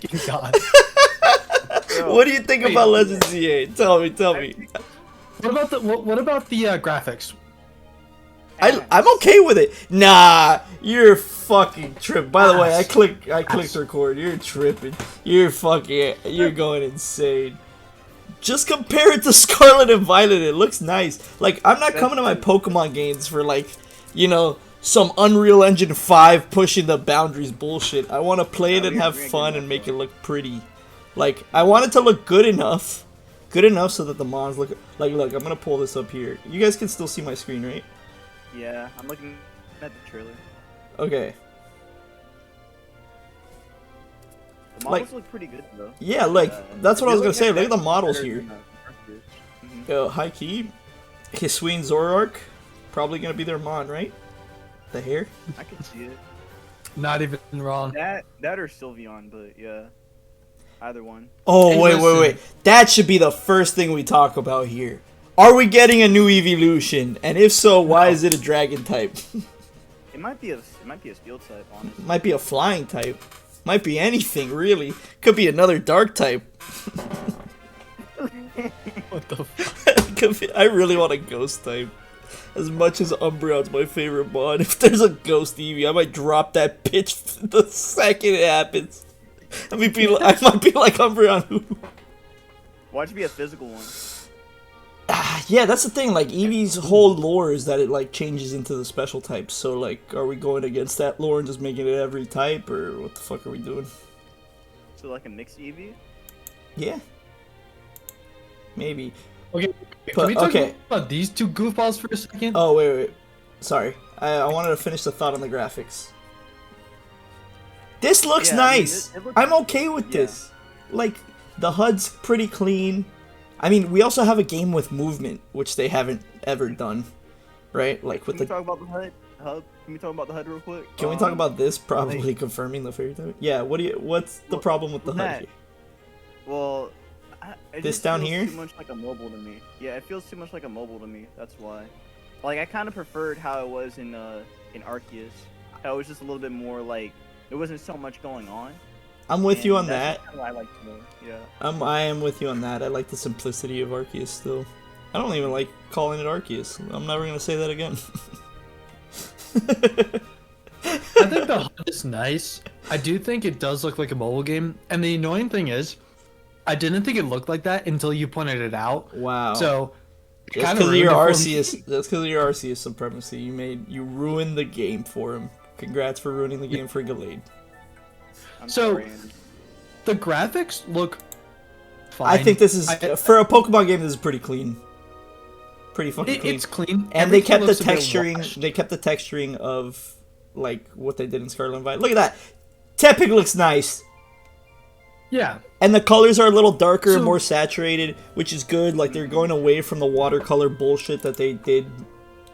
fucking god. What do you think about Legends Z-A? Tell me. What about the graphics? I'm okay with it. Nah, you're fucking tripping. By the way, I clicked record. You're tripping. You're going insane. Just compare it to Scarlet and Violet. It looks nice. Like, I'm not coming to my Pokemon games for, like, you know, some Unreal Engine 5 pushing the boundaries bullshit. I want to play it and have fun and make it look pretty. Like, I want it to look good enough so that the mons look like. Look, I'm gonna pull this up here. You guys can still see my screen, right? Yeah, I'm looking at the trailer. Okay. The models look pretty good though. Yeah, like that's what I was gonna say. Look at the models here. High key, Hisuian Zoroark, probably gonna be their mon, right? The hair. I can see it. Not even wrong. That or Sylveon, but yeah, either one. Oh Hey, wait! That should be the first thing we talk about here. Are we getting a new evolution? And if so, why is it a dragon type? It might be a steel type, honestly. Might be a flying type. Might be anything, really. Could be another dark type. What the fuck? I really want a ghost type. As much as Umbreon's my favorite mod, if there's a ghost Eevee, I might drop that bitch the second it happens. I might be like Umbreon. Why'd you be a physical one? Yeah, that's the thing. Like, Eevee's whole lore is that it, like, changes into the special types. So, like, are we going against that lore and just making it every type? Or what the fuck are we doing? So, like a mixed Eevee? Yeah. Maybe. Okay, But, can we talk about these two goofballs for a second? Oh, wait. Sorry. I wanted to finish the thought on the graphics. This looks nice. I mean, I'm okay with this. Like, the HUD's pretty clean. I mean, we also have a game with movement, which they haven't ever done, right? Like with Can we talk about the HUD? Can we talk about the HUD real quick? Can we talk about this? Probably confirming the fairy type. Yeah. What's the problem with the HUD here? Well, this down here? Too much like a mobile to me. Yeah, it feels too much like a mobile to me. That's why. Like, I kind of preferred how it was in Arceus. How it was just a little bit more like there wasn't so much going on. I'm with you on that. I like more. Yeah. I am with you on that. I like the simplicity of Arceus still. I don't even like calling it Arceus. I'm never gonna say that again. I think the HUD is nice. I do think it does look like a mobile game, and the annoying thing is, I didn't think it looked like that until you pointed it out. Wow. So just because of your Arceus, that's because of your Arceus supremacy. You ruined the game for him. Congrats for ruining the game for Gallade. So, the graphics look fine. I think this is, for a Pokemon game, this is pretty clean. Pretty fucking clean. It's clean. And they kept the texturing, of, like, what they did in Scarlet and Violet. Look at that! Tepig looks nice! Yeah. And the colors are a little darker and more saturated, which is good. Like, they're going away from the watercolor bullshit that they did,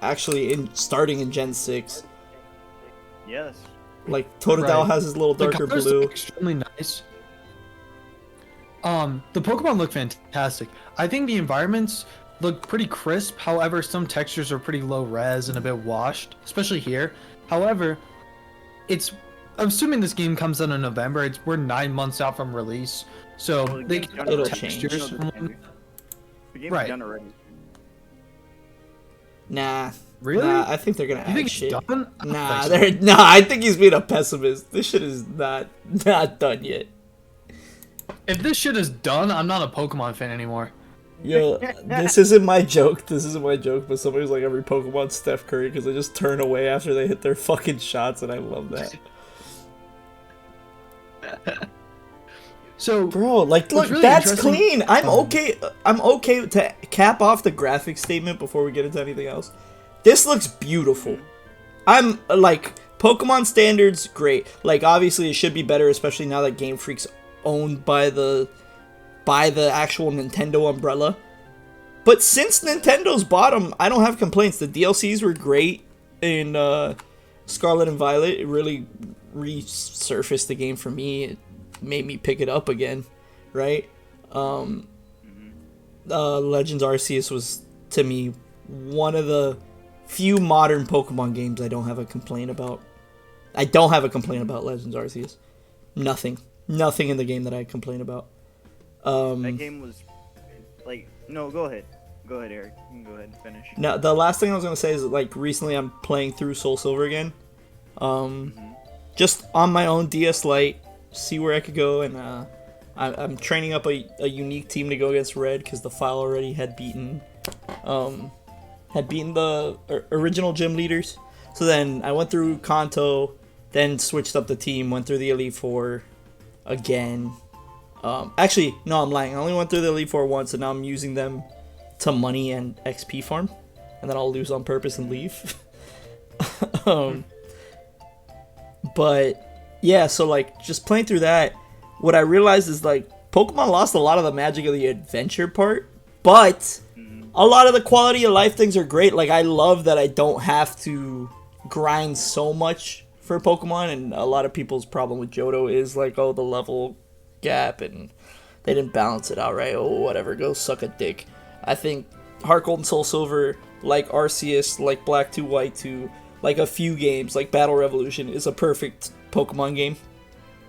actually, starting in Gen 6. Yes. Like, Totodile has his little darker the colors blue. Look extremely nice. The Pokemon look fantastic. I think the environments look pretty crisp. However, some textures are pretty low res and a bit washed, especially here. However, I'm assuming this game comes out in November. We're 9 months out from release, so they can it'll textures. The game's done already. Nah. Really? Nah, I think they're gonna add shit. Done? I think he's being a pessimist. This shit is not done yet. If this shit is done, I'm not a Pokemon fan anymore. Yo, this isn't my joke. But somebody's like every Pokemon's Steph Curry because they just turn away after they hit their fucking shots, and I love that. So, bro, like, look, really that's clean. I'm okay to cap off the graphics statement before we get into anything else. This looks beautiful. I'm like, Pokemon standards, great. Like, obviously it should be better, especially now that Game Freak's owned by the actual Nintendo umbrella. But since Nintendo's bottom, I don't have complaints. The DLCs were great in Scarlet and Violet. It really resurfaced the game for me. It made me pick it up again, right? Legends Arceus was, to me, one of the few modern Pokemon games I don't have a complaint about. I don't have a complaint about Legends Arceus. Nothing Nothing in the game that I complain about. That game was like, no, go ahead, Eric. You can go ahead and finish. Now, the last thing I was gonna say is like recently I'm playing through Soul Silver again. Just on my own DS Lite, see where I could go, and I'm training up a unique team to go against Red because the file already had beaten the original gym leaders. So then I went through Kanto, then switched up the team, went through the Elite Four again. Actually, no, I'm lying. I only went through the Elite Four once, and now I'm using them to money and XP farm, and then I'll lose on purpose and leave. But yeah, so like just playing through that, what I realized is like Pokemon lost a lot of the magic of the adventure part, but a lot of the quality of life things are great. Like I love that I don't have to grind so much for Pokemon, and a lot of people's problem with Johto is like, oh, the level gap and they didn't balance it out right. Oh, whatever, go suck a dick. I think Heart Gold and Soul Silver, like Arceus, like Black 2, White 2, like a few games, like Battle Revolution, is a perfect Pokemon game,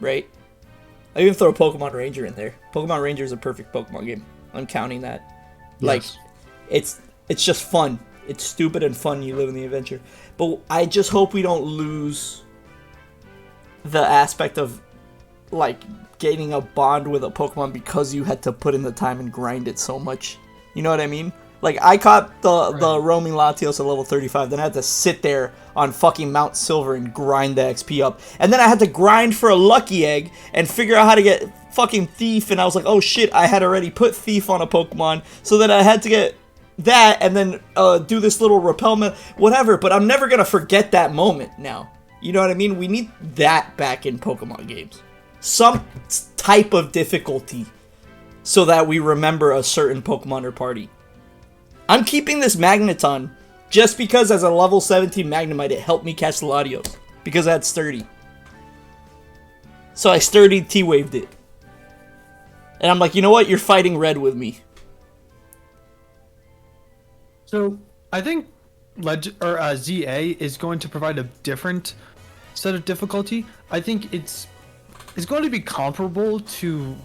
right? I even throw Pokemon Ranger in there. Pokemon Ranger is a perfect Pokemon game. I'm counting that. Yes. Like, it's just fun. It's stupid and fun. You live in the adventure. But I just hope we don't lose the aspect of, like, gaining a bond with a Pokemon because you had to put in the time and grind it so much. You know what I mean? Like, I caught the roaming Latios at level 35, then I had to sit there on fucking Mount Silver and grind the XP up. And then I had to grind for a Lucky Egg and figure out how to get fucking Thief, and I was like, oh shit, I had already put Thief on a Pokemon, so then I had to get that, and then do this little repellment, whatever, but I'm never gonna forget that moment now. You know what I mean? We need that back in Pokemon games. Some type of difficulty, so that we remember a certain Pokemon or party. I'm keeping this Magneton just because as a level 17 Magnemite it helped me catch the Latios. Because I had Sturdy. So I Sturdy T-Waved it. And I'm like, you know what? You're fighting Red with me. So I think ZA is going to provide a different set of difficulty. I think it's going to be comparable to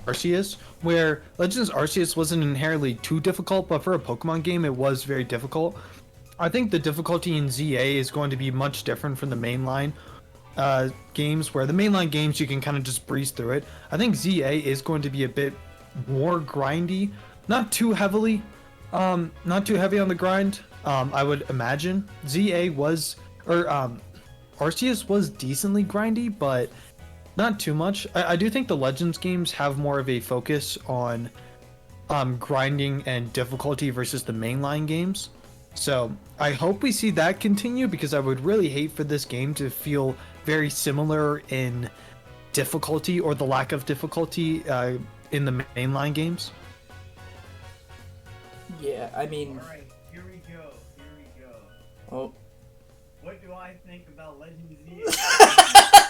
Arceus, where Legends Arceus wasn't inherently too difficult, but for a Pokemon game, it was very difficult. I think the difficulty in ZA is going to be much different from the mainline games, where the mainline games you can kind of just breeze through it. I think ZA is going to be a bit more grindy, not too heavy on the grind. I would imagine Arceus was decently grindy, but not too much. I do think the Legends games have more of a focus on grinding and difficulty versus the mainline games. So I hope we see that continue, because I would really hate for this game to feel very similar in difficulty or the lack of difficulty in the mainline games. Yeah, I mean... Alright, here we go. Oh. What do I think about Legends Z?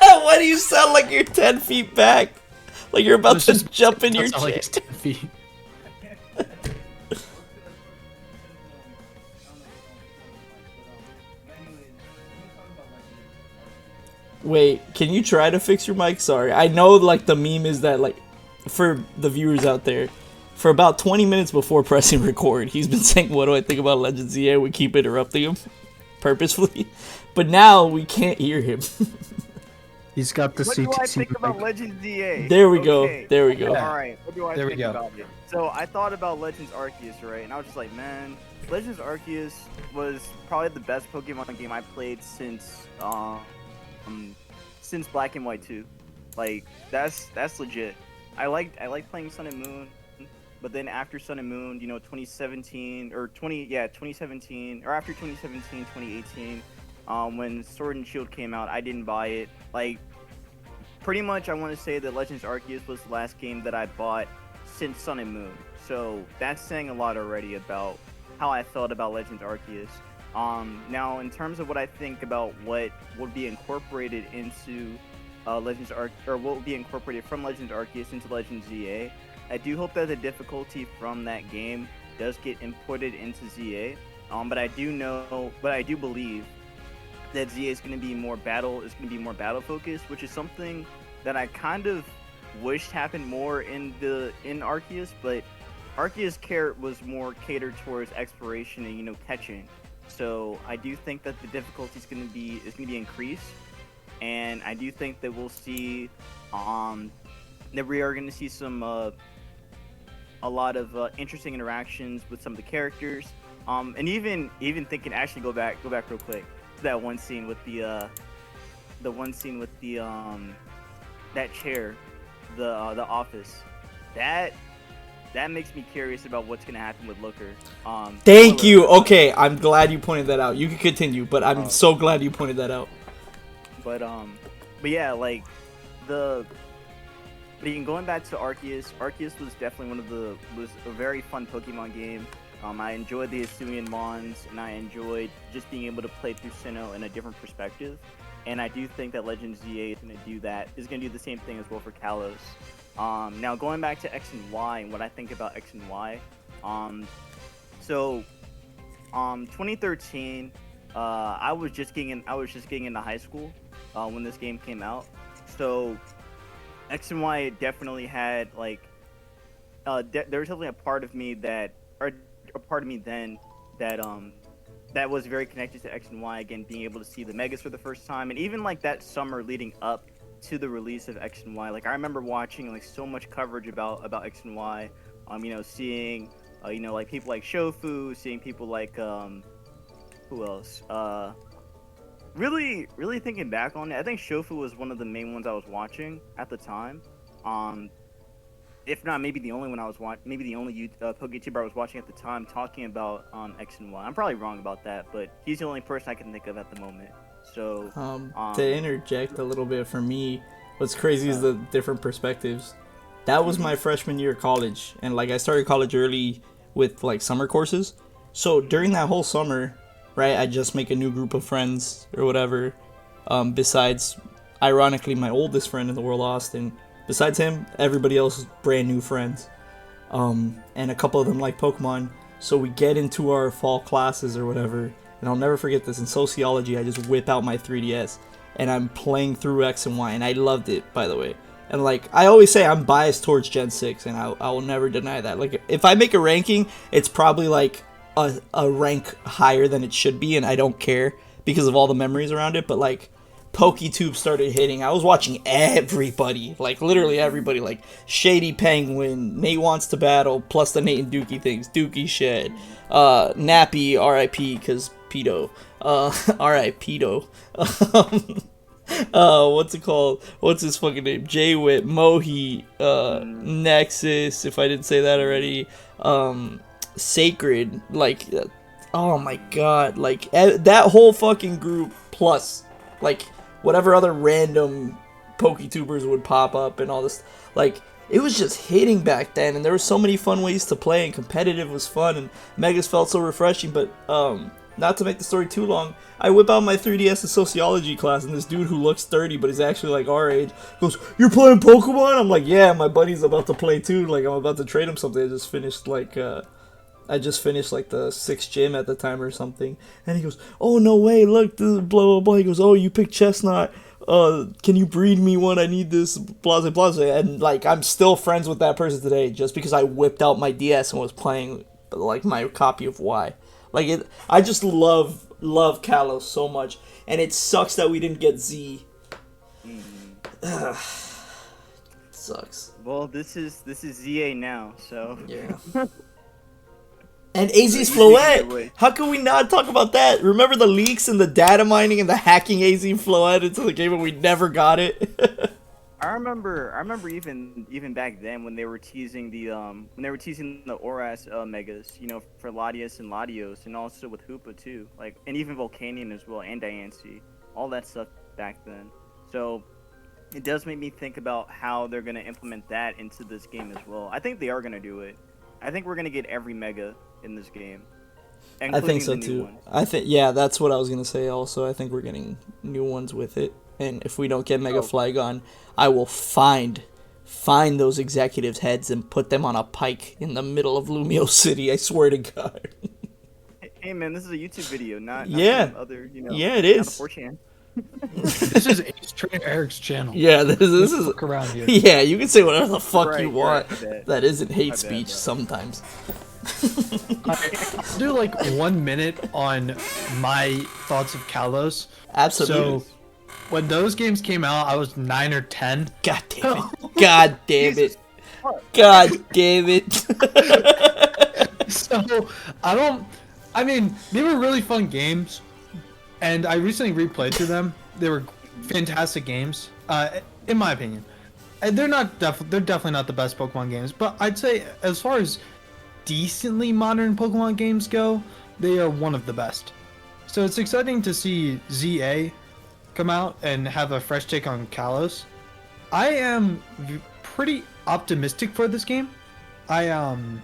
Why do you sound like you're 10 feet back? Like you're about to jump in your chair. Like it's 10 feet. Wait, can you try to fix your mic? Sorry. I know, like, the meme is that, like, for the viewers out there, for about 20 minutes before pressing record, he's been saying, what do I think about Legends Z-A? We keep interrupting him purposefully. But now we can't hear him. He's got the What do I think about Legends Z-A? There we go. There we go. Alright, what do I think about it? So I thought about Legends Arceus, right? And I was just like, man, Legends Arceus was probably the best Pokemon game I played since Black and White 2. Like, that's legit. I liked playing Sun and Moon, but then after Sun and Moon, you know, 2017 or after 2017, 2018, when Sword and Shield came out, I didn't buy it. Like, pretty much I want to say that Legends Arceus was the last game that I bought since Sun and Moon. So that's saying a lot already about how I felt about Legends Arceus. Now, in terms of what I think about what would be incorporated into what would be incorporated from Legends Arceus into Legends ZA, I do hope that the difficulty from that game does get inputted into ZA. But I do believe that ZA is going to be more battle focused, which is something that I kind of wished happened more in Arceus, but Arceus carrot was more catered towards exploration and catching. So I do think that the difficulty is going to be increased, and I do think that we'll see that we are going to see some a lot of interesting interactions with some of the characters. And even thinking, actually go back real quick to that one scene with the that chair, the office. That makes me curious about what's gonna happen with Looker. Thank you. Okay, I'm glad you pointed that out. You can continue, but I'm so glad you pointed that out. But yeah, like going back to Arceus. Arceus was definitely was a very fun Pokemon game. I enjoyed the Hisuian Mons, and I enjoyed just being able to play through Sinnoh in a different perspective. And I do think that Legends Z-A is going to do the same thing as well for Kalos. Now going back to X and Y and what I think about X and Y. 2013, I was just getting into high school when this game came out. So X and Y definitely had like there was definitely a part of me then that was very connected to X and Y. Again, being able to see the Megas for the first time, and even like that summer leading up to the release of X and Y. Like I remember watching like so much coverage about X and Y. Seeing like people like Shofu, seeing people like who else? Really thinking back on it, I think Shofu was one of the main ones I was watching at the time. If not, maybe the only one I was maybe the only PokeTuber I was watching at the time talking about X and Y. I'm probably wrong about that, but he's the only person I can think of at the moment. So to interject a little bit for me, what's crazy is the different perspectives. That was my freshman year of college, and like I started college early with like summer courses. So during that whole summer, right, I just make a new group of friends or whatever. Besides, ironically, my oldest friend in the world, Austin. Besides him, everybody else is brand new friends. And a couple of them like Pokemon. So we get into our fall classes or whatever. And I'll never forget this. In sociology, I just whip out my 3DS. And I'm playing through X and Y. And I loved it, by the way. And like, I always say I'm biased towards Gen 6. And I will never deny that. Like, if I make a ranking, it's probably like a rank higher than it should be. And I don't care because of all the memories around it. But like, PokeTube started hitting. I was watching everybody, like literally everybody, like Shady Penguin, Nate Wants to Battle, plus the Nate and Dookie things, Dookie Shed, Nappy, R.I.P. because pedo, R.I.P. What's it called? What's his fucking name? J-Wit, Mohi, Nexus, if I didn't say that already, Sacred, like, oh my god, like that whole fucking group, plus like whatever other random PokeTubers would pop up and all this. Like, it was just hitting back then, and there were so many fun ways to play, and competitive was fun, and Megas felt so refreshing. But not to make the story too long, I whip out my 3DS in sociology class, and this dude who looks 30 but is actually like our age goes, "You're playing Pokemon?" I'm like, "Yeah, my buddy's about to play too. Like, I'm about to trade him something. I just finished like the 6th gym at the time or something." And he goes, "Oh, no way, look, this blah, blah, blah." He goes, "Oh, you picked Chestnut. Can you breed me one? I need this, blah, blah." And, like, I'm still friends with that person today just because I whipped out my DS and was playing, like, my copy of Y. Like, I just love Kalos so much. And it sucks that we didn't get Z. Sucks. Well, this is ZA now, so... Yeah. And AZ's Floette! How can we not talk about that? Remember the leaks and the data mining and the hacking AZ Floette into the game and we never got it? I remember even back then when they were teasing the Oras Megas, for Latios and Latios, and also with Hoopa too, like, and even Volcanion as well, and Diancie, all that stuff back then. So it does make me think about how they're gonna implement that into this game as well. I think they are gonna do it. I think we're gonna get every Mega in this game. I think so too. Yeah, that's what I was gonna say. Also, I think we're getting new ones with it. And if we don't get Mega Flygon, I will find those executives' heads and put them on a pike in the middle of Lumiose City. I swear to God. Hey man, this is a YouTube video, not yeah. some other, Yeah, it is. 4chan. This is Ace Trainer Eric's channel. Yeah, this is Look around here. yeah. You can say whatever the fuck Right, you right, want. I bet. That isn't hate bet, speech bro. sometimes. I'll do like 1 minute on my thoughts of Kalos. Absolutely. So when those games came out, I was 9 or 10. God damn it. God damn it. Jesus fuck. God damn it. So I mean, they were really fun games, and I recently replayed through them. They were fantastic games, in my opinion. And they're definitely not the best Pokemon games, but I'd say as far as decently modern Pokemon games go, they are one of the best. So it's exciting to see Z-A come out and have a fresh take on Kalos. I am pretty optimistic for this game. I'm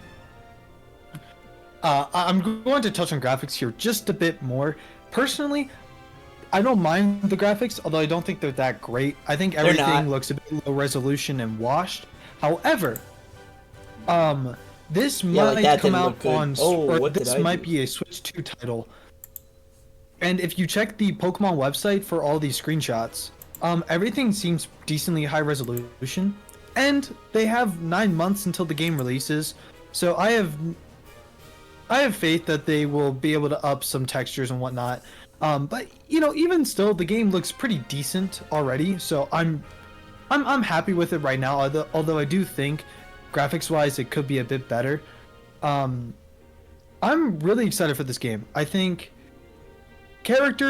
going to touch on graphics here just a bit more. Personally, I don't mind the graphics, although I don't think they're that great. I think not. everything looks a bit low resolution and washed. However, this Yeah, like might that come didn't out look good. on, Oh, or what did this I might do? be a Switch 2 title. And if you check the Pokemon website for all these screenshots, everything seems decently high resolution, and they have 9 months until the game releases. So I have faith that they will be able to up some textures and whatnot. But you know, even still, the game looks pretty decent already. So I'm happy with it right now. Although I do think, graphics-wise, it could be a bit better. I'm really excited for this game. I think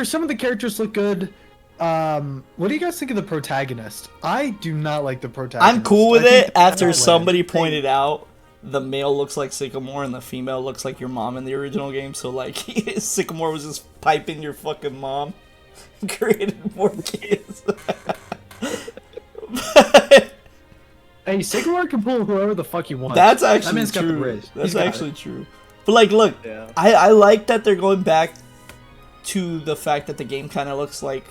some of the characters look good. What do you guys think of the protagonist? I do not like the protagonist. I'm cool with I think it the after Outland somebody thing- pointed out the male looks like Sycamore and the female looks like your mom in the original game. So, like, Sycamore was just piping your fucking mom. Created more kids. Hey, Sycamore can pull whoever the fuck he wants. That's That actually man's got the true. riz. That's He's got actually it. true. But, like, look, Yeah. I like that they're going back to the fact that the game kind of looks like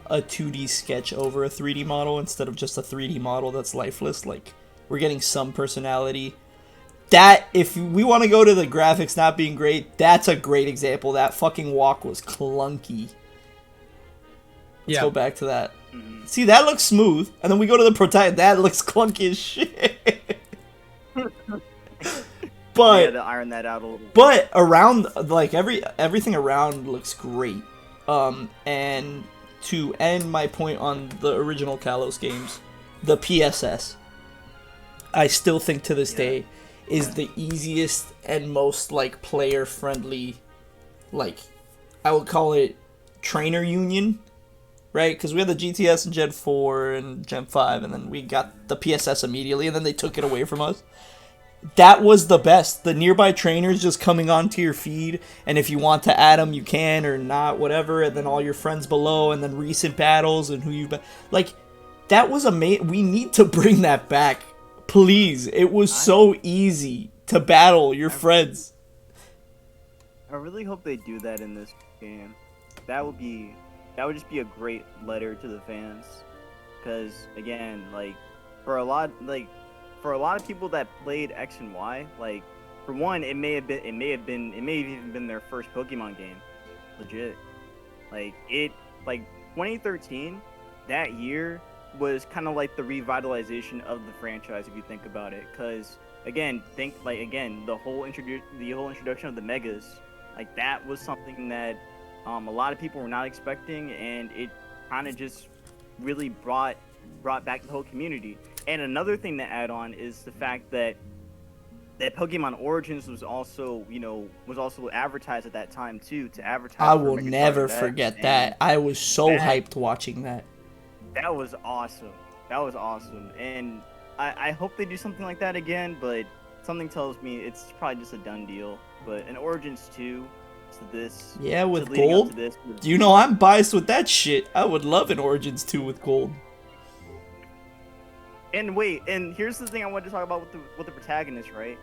a 2D sketch over a 3D model instead of just a 3D model that's lifeless. Like, we're getting some personality. That, if we want to go to the graphics not being great, that's a great example. That fucking walk was clunky. Let's go back to that. Mhm. See, that looks smooth. And then we go to the protagonist. That looks clunky as shit. But Yeah, to iron that out a little. but around, like, everything around looks great. And to end my point on the original Kalos games, the PSS, I still think to this day is the easiest and most, like, player friendly, like, I would call it trainer union, right? Because we had the GTS in Gen 4 and Gen 5, and then we got the PSS immediately, and then they took it away from us. That was the best. The nearby trainers just coming onto your feed, and if you want to add them, you can, or not, whatever, and then all your friends below, and then recent battles, and who you've been... Like, that was amazing. We need to bring that back. Please. It was so easy to battle your friends. I really hope they do that in this game. That would just be a great letter to the fans. Because again, like for a lot of people that played X and Y, like for one, it may have even been their first Pokemon game, legit. Like 2013, that year was kind of like the revitalization of the franchise if you think about it. Because the whole introduction of the Megas, like that was something that a lot of people were not expecting, and it kind of just really brought back the whole community. And another thing to add on is the fact that Pokemon Origins was also advertised at that time too, to advertise. I for will Mega never Drive X, forget and that. I was so that- hyped watching that. That was awesome. And I hope they do something like that again, but something tells me it's probably just a done deal. But an Origins 2 to this, Yeah, with to leading up gold. to this, You know I'm biased with that shit. I would love an Origins 2 with gold. And wait, and here's the thing I wanted to talk about with the protagonist, right?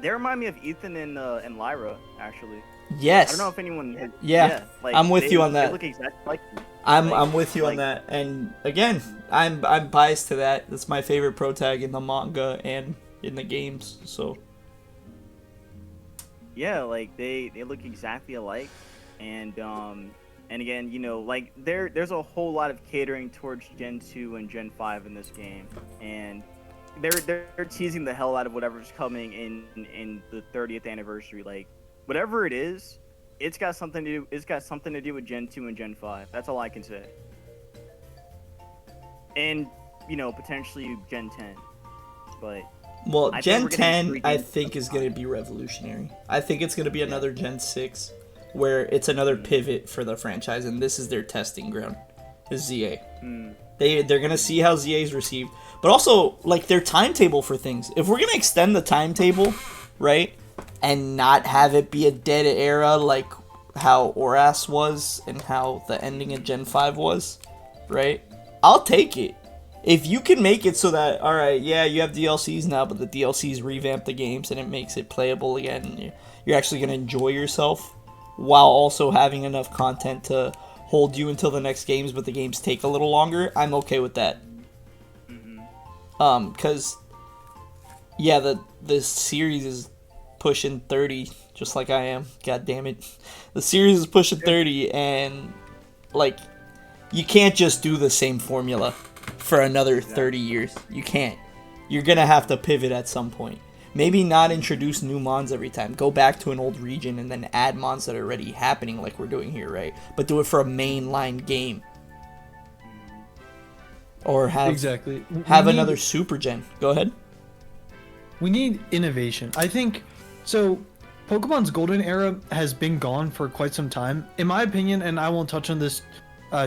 They remind me of Ethan and Lyra, actually. Yes. I don't know if anyone has, Yeah, I'm with you on that. They look exactly like them. I'm with you on like- that. And again, I'm biased to that. That's my favorite protag in the manga and in the games. So Yeah, like they look exactly alike, and And again, you know, like there's a whole lot of catering towards Gen 2 and Gen 5 in this game, and they're teasing the hell out of whatever's coming in the 30th anniversary. Like whatever it is, it's got something to do with Gen 2 and Gen 5. That's all I can say. And you know, potentially Gen 10. But well, I Gen think we're getting 10 three I Gen think is 5. going to be revolutionary. I think it's going to be another Gen 6 where it's another pivot for the franchise, and this is their testing ground. Is ZA. They're going to see how ZA is received, but also like their timetable for things. If we're going to extend the timetable, right? And not have it be a dead era like how Oras was and how the ending of Gen 5 was, right? I'll take it. If you can make it so that, alright, yeah, you have DLCs now, but the DLCs revamp the games and it makes it playable again, and you're actually going to enjoy yourself while also having enough content to hold you until the next games, but the games take a little longer, I'm okay with that. Because, yeah, the series is pushing 30, just like I am. God damn it. The series is pushing 30, and, like, you can't just do the same formula for another 30 years. You can't. You're gonna have to pivot at some point. Maybe not introduce new mons every time. Go back to an old region and then add mons that are already happening like we're doing here, right? But do it for a mainline game. Or have another super gen. Go ahead. We need innovation. I think so. Pokemon's golden era has been gone for quite some time. In my opinion, and I won't touch on this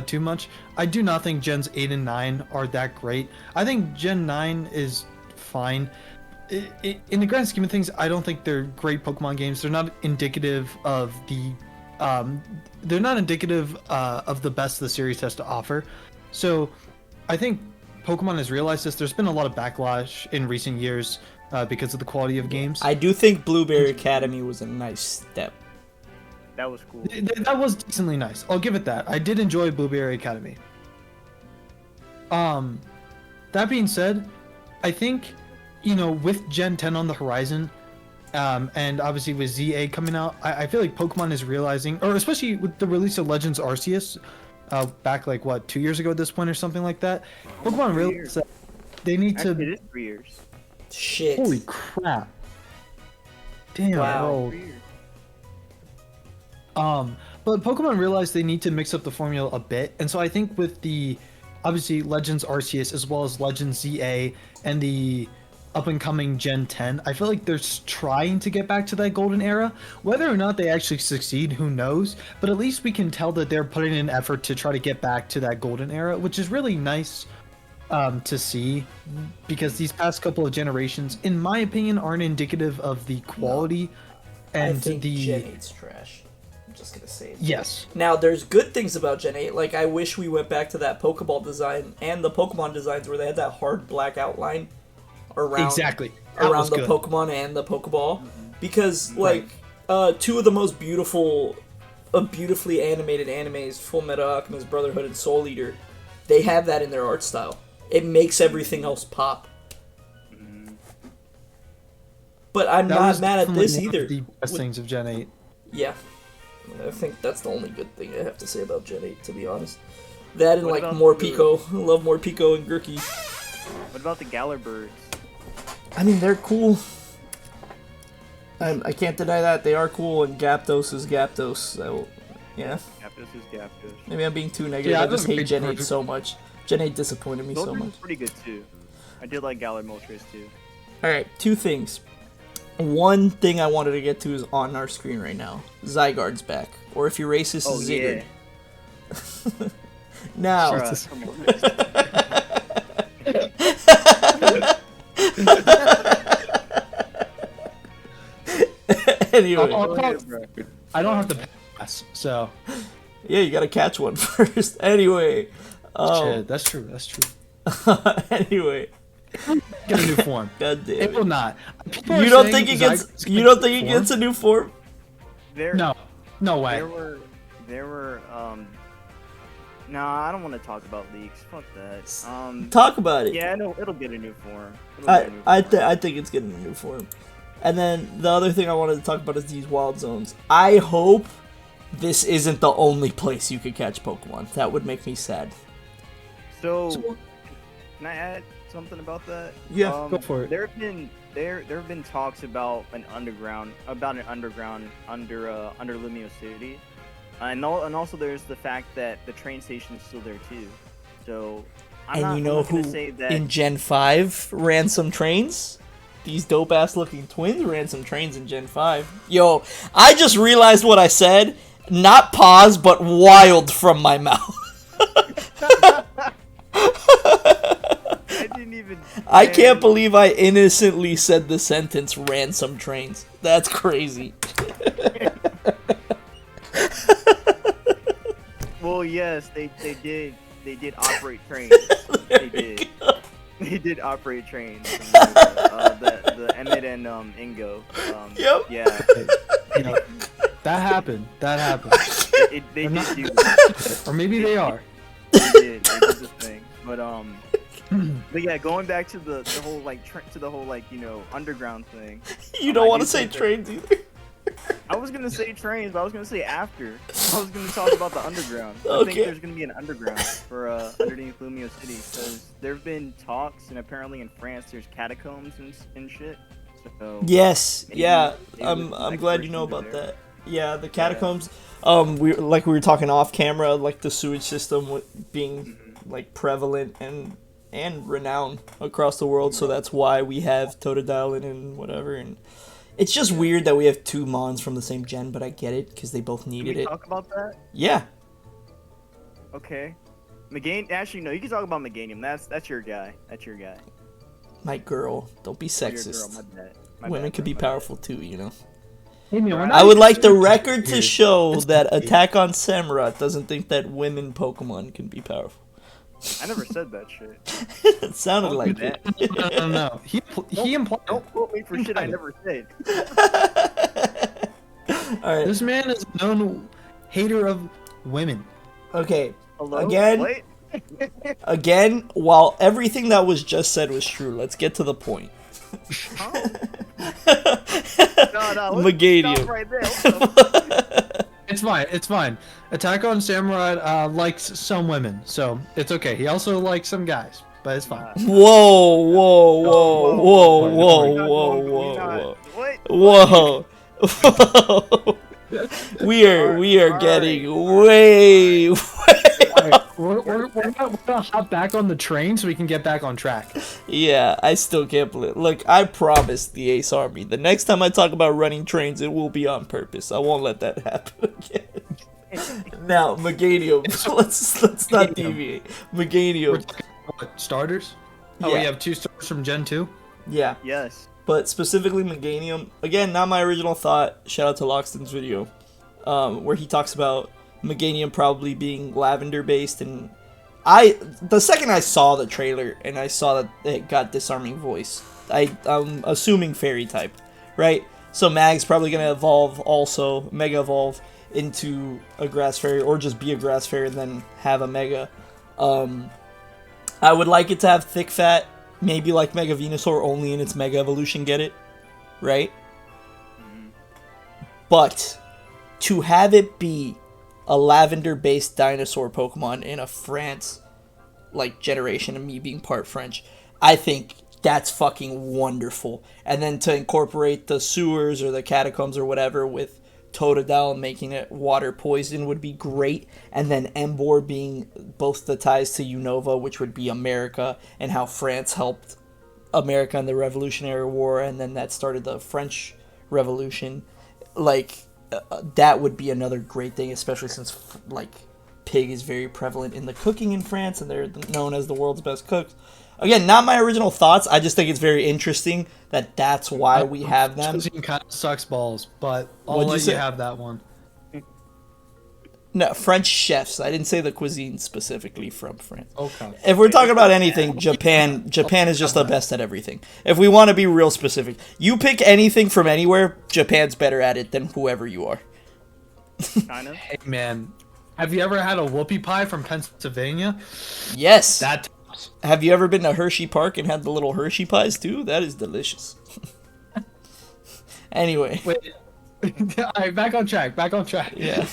too much, I do not think Gens 8 and 9 are that great. I think Gen 9 is fine. In the grand scheme of things, I don't think they're great Pokemon games. They're not indicative of the best the series has to offer. So I think Pokemon has realized this. There's been a lot of backlash in recent years because of the quality of games. I do think Blueberry Academy was a nice step. That was cool. That was decently nice. I'll give it that. I did enjoy Blueberry Academy. That being said, I think, you know, with Gen 10 on the horizon, and obviously with ZA coming out, I feel like Pokemon is realizing, or especially with the release of Legends Arceus, back like what, 2 years ago at this point or something like that, Pokemon realized that they need Actually, to. it is 3 years. Shit. Holy crap! Damn. Wow. But Pokemon realized they need to mix up the formula a bit, and so I think with the obviously Legends Arceus as well as Legends ZA and the up and coming Gen 10, I feel like they're trying to get back to that golden era. Whether or not they actually succeed, who knows? But at least we can tell that they're putting in effort to try to get back to that golden era, which is really nice to see, because these past couple of generations, in my opinion, aren't indicative of the quality and I think the Gen 8's trash. I'm just gonna say it. Yes. Now, there's good things about Gen 8. Like, I wish we went back to that Pokeball design and the Pokemon designs where they had that hard black outline around Exactly. That around was the good. Pokemon and the Pokeball, because like two of the most beautiful, beautifully animated animes, Full Metal Alchemist Brotherhood and Soul Eater, they have that in their art style. It makes everything else pop. But I'm not mad at this either. The best things of Gen 8. Yeah, I think that's the only good thing I have to say about Gen 8, to be honest. That and What like about more the- Pico. I love more Pico and Gurky. What about the Galar birds? I mean, they're cool. I can't deny that. They are cool, and Gyapdos is Gyapdos. So, yeah. Gyapdos is Gyapdos. Maybe I'm being too negative. Yeah, I I'm just a hate big Gen 8 fan. so much. Gen 8 disappointed me so Those are much. pretty good too. I did like Galar Moltres too. Alright, two things. One thing I wanted to get to is on our screen right now. Zygarde's back. Or if you're racist, Oh, Zigguard. yeah. Now, Bruh, come on. anyway. I don't have to pass, so Yeah, you gotta catch one first. Anyway. shit, that's true. That's true. Anyway. Get a new form. God damn It will it. not. People You are don't saying think it gets Zygarde's you gonna don't think it form. gets a new form? There, No way. there were Nah, I don't want to talk about leaks. Fuck that. Talk about it. Yeah, no, it'll get a new form. It'll get a new I form. think it's getting a new form. And then the other thing I wanted to talk about is these wild zones. I hope this isn't the only place you could catch Pokemon. That would make me sad. So can I add something about that? Yeah, go for it. There have been talks about an underground under Lumiose City, and also there's the fact that the train station is still there too. So I'm And you know who say that in Gen 5 ran some trains? These dope ass looking twins ran some trains in Gen 5. Yo, I just realized what I said. Not pause, but wild from my mouth. I didn't even. I can't believe I innocently said the sentence "ran some trains." That's crazy. Well, yes, they did operate trains. They did operate trains. The Emmett and Ingo. Yep. Yeah. That happened. They did do that. Or maybe they are. They did this thing. But yeah, going back to the whole underground thing. You don't want to say trains either. I was gonna say trains, but I was gonna say after. I was gonna talk about the underground. I Okay. think there's gonna be an underground for underneath Lumiose City because there've been talks, and apparently in France there's catacombs and shit. So Yes, maybe- yeah. maybe I'm there's an glad you know expert about there. that. Yeah, the catacombs. We were talking off camera, like the sewage system being like prevalent and renowned across the world. So that's why we have Totodile and whatever. And it's just weird that we have two Mons from the same gen, but I get it because they both Can needed we it. talk about that? Yeah. Okay. Actually, no. You can talk about Meganium. That's your guy. That's your guy. My girl, don't be Your girl. sexist. My bad. My Women bad, could bro, be my powerful too, you know. Hey, man, we're I not would even like the saying record to weird. show It's that weird. Attack on Samurott doesn't think that women Pokemon can be powerful. bad. I never said that shit. It sounded Don't like do it. that. No. He implied. Don't quote me for shit I never said. Alright, This man is a known hater of women. okay. Hello? Again? What? Again, while everything that was just said was true, let's get to the point. Huh? No. let's Meganium. stop right there. What the It's fine. Attack on Samurai likes some women, so it's okay. He also likes some guys, but it's fine. Whoa, whoa, whoa, whoa, whoa, We're not whoa, going- we're whoa, not- whoa. What? Whoa. We are getting way Alright, we're gonna hop back on the train so we can get back on track. Yeah, I still can't believe. Look, I promised the Ace Army. The next time I talk about running trains, it will be on purpose. I won't let that happen again. Now, Meganium. let's not deviate. We're Meganium. talking about what, starters? Oh, Yeah. we have 2 stars from Gen 2? Yeah, Yes. but specifically Meganium. Again, not my original thought. Shout out to Loxton's video, where he talks about Meganium probably being lavender based, and the second I saw the trailer and I saw that it got disarming voice, I'm assuming fairy type, right? So Mag's probably gonna evolve also, Mega Evolve into a grass fairy, or just be a grass fairy and then have a Mega. I would like it to have thick fat, maybe like Mega Venusaur, only in its Mega Evolution, get it? Right? But to have it be a lavender-based dinosaur Pokemon in a France like generation, and me being part French, I think that's fucking wonderful. And then to incorporate the sewers or the catacombs or whatever with Totodile making it water poison would be great. And then Embor being both the ties to Unova, which would be America, and how France helped America in the Revolutionary War, and then that started the French Revolution. Like, that would be another great thing, especially since like pig is very prevalent in the cooking in France, and they're known as the world's best cooks. Again, not my original thoughts. I just think it's very interesting that that's why we have them. Cuisine kind of sucks balls, but I'll What'd you let say? you have that one. No, French chefs. I didn't say the cuisine specifically from France. Okay. If we're talking about anything, Japan is just the best at everything. If we want to be real specific, you pick anything from anywhere, Japan's better at it than whoever you are. Kind of. Hey man, have you ever had a whoopie pie from Pennsylvania? Yes. That Have you ever been to Hershey Park and had the little Hershey pies too? That is delicious. Anyway. wait. All right, back on track. Yeah.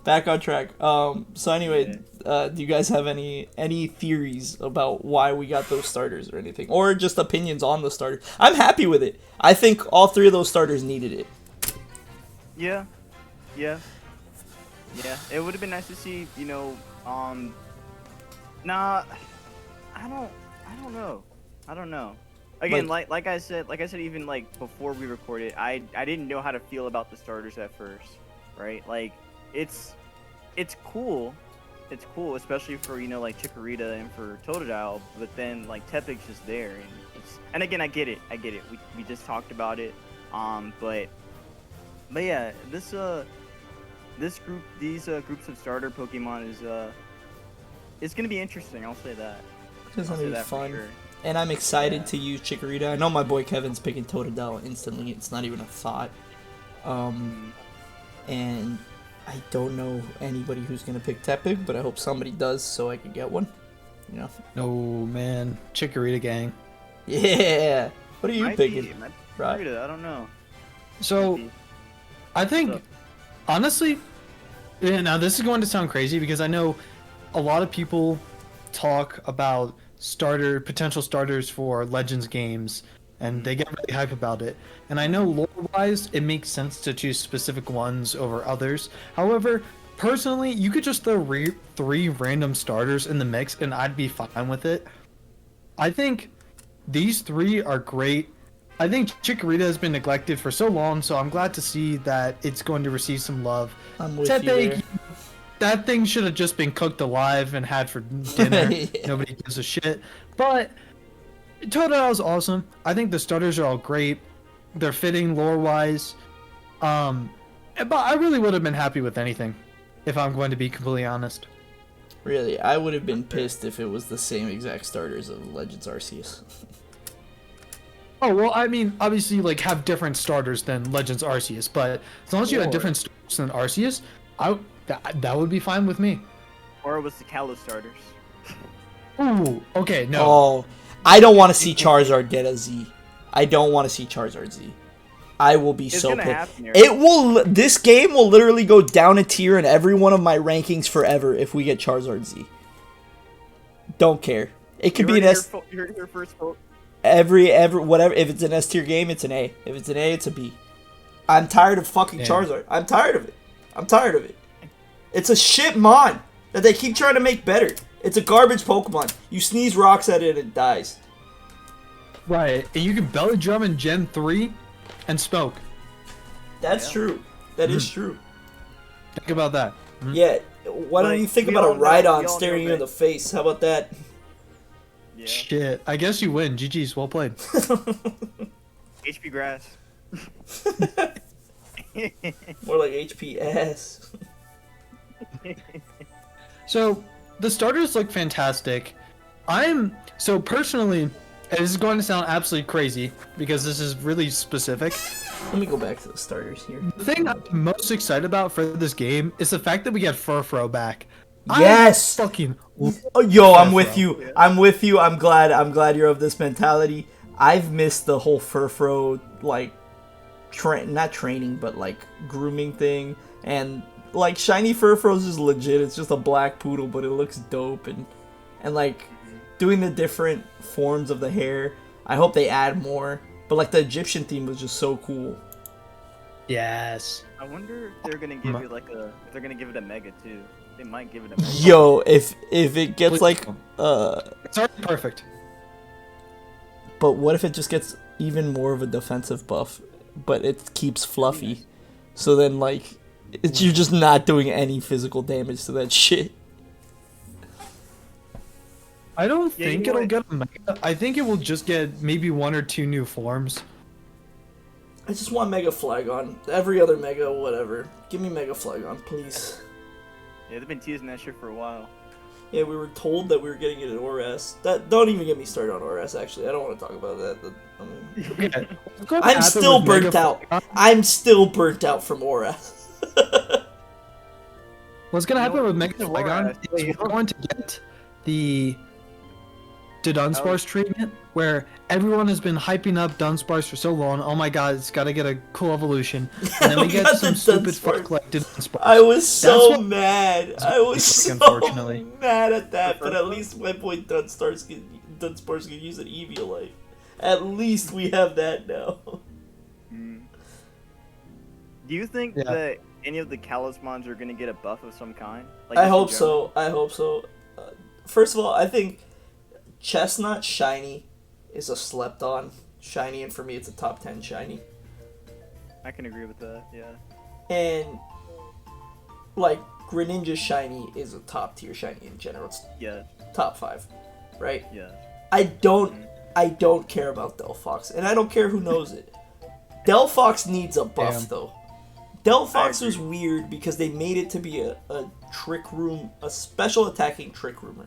Back on track. So anyway, do you guys have any theories about why we got those starters or anything, or just opinions on the starters? I'm happy with it. I think all 3 of those starters needed it. Yeah. It would have been nice to see, nah, I don't know. Again, like I said, even like before we recorded, I didn't know how to feel about the starters at first, right? Like, it's cool, especially for like Chikorita and for Totodile, but then like Tepig's just there, and again, I get it. We just talked about it, but yeah, these groups of starter Pokemon it's gonna be interesting. I'll say that. It's gonna be fun. Sure. And I'm excited to use Chikorita. I know my boy Kevin's picking Totodile instantly. It's not even a thought. And I don't know anybody who's gonna pick Tepig, but I hope somebody does so I can get one. No, man. Chikorita gang. Yeah. What are you picking? Right. I don't know. So, I think, honestly, now this is going to sound crazy because I know a lot of people talk about potential starters for Legends games, and they get really hype about it. And I know lore-wise, it makes sense to choose specific ones over others. However, personally, you could just throw 3 random starters in the mix, and I'd be fine with it. I think these 3 are great. I think Chikorita has been neglected for so long, so I'm glad to see that it's going to receive some love. I'm with you there. That thing should have just been cooked alive and had for dinner. Yeah. Nobody gives a shit. But Totodile's awesome. I think the starters are all great. They're fitting lore-wise. But I really would have been happy with anything, if I'm going to be completely honest. Really, I would have been pissed if it was the same exact starters of Legends Arceus. Oh, well, I mean, obviously, like, have different starters than Legends Arceus, but as long as you had different starters than Arceus, that would be fine with me. Or it was the Kalos starters. Ooh, okay, no. Oh, I don't want to see Charizard get a Z. I don't want to see Charizard Z. I will be so pissed. This game will literally go down a tier in every one of my rankings forever if we get Charizard Z. Don't care. It could be an S. Your first vote. Whatever. If it's an S tier game, it's an A. If it's an A, it's a B. I'm tired of fucking Charizard. I'm tired of it. It's a shit mon that they keep trying to make better. It's a garbage Pokemon. You sneeze rocks at it and it dies. Right, and you can belly drum in Gen 3 and smoke. That's true. That is true. Think about that. Yeah, why don't you think about a Rhydon staring you in the face? How about that? Yeah. Shit, I guess you win. GG's, well played. HP grass. More like HPS. So, the starters look fantastic. So personally, this is going to sound absolutely crazy because this is really specific. Let me go back to the starters here. The thing I'm most excited about for this game is the fact that we get Furfrou back. Yes! I'm with you. Yeah. I'm with you. I'm glad you're of this mentality. I've missed the whole Furfrou, like, not training, but, like, grooming thing. And, like, shiny Furfrou's is legit. It's just a black poodle, but it looks dope. And like, doing the different forms of the hair. I hope they add more. But, like, the Egyptian theme was just so cool. Yes. I wonder if they're gonna give it if they're gonna give it a mega too. They might give it a mega. Yo, if it gets like it's already perfect. But what if it just gets even more of a defensive buff, but it keeps fluffy? So then like you're just not doing any physical damage to that shit. I don't think it'll get a mega. I think it will just get maybe 1 or 2 new forms. I just want Mega Flygon. Every other Mega, whatever. Give me Mega Flygon, please. Yeah, they've been teasing that shit for a while. Yeah, we were told that we were getting it at ORS. Don't even get me started on ORS, actually. I don't want to talk about that. I'm still burnt out. I'm still burnt out from ORS. What's going to happen with Mega Flygon is we're going to get to Dunsparce treatment, where everyone has been hyping up Dunsparce for so long. Oh my god, it's got to get a cool evolution. And then we get some stupid fuck like Dunsparce. I was so mad. I was so unfortunately mad at that. But at least my boy Dunsparce can use an Eviolite. At least we have that now. Do you think that any of the Kalos mons are gonna get a buff of some kind? Like I hope so. First of all, I think Chestnut Shiny is a slept on shiny, and for me it's a top 10 shiny. I can agree with that, yeah. And like Greninja Shiny is a top tier shiny in general. It's top 5, right? Yeah. I don't care about Delphox, and I don't care who knows it. Delphox needs a buff though. Delphox was weird because they made it to be a trick room, a special attacking trick roomer.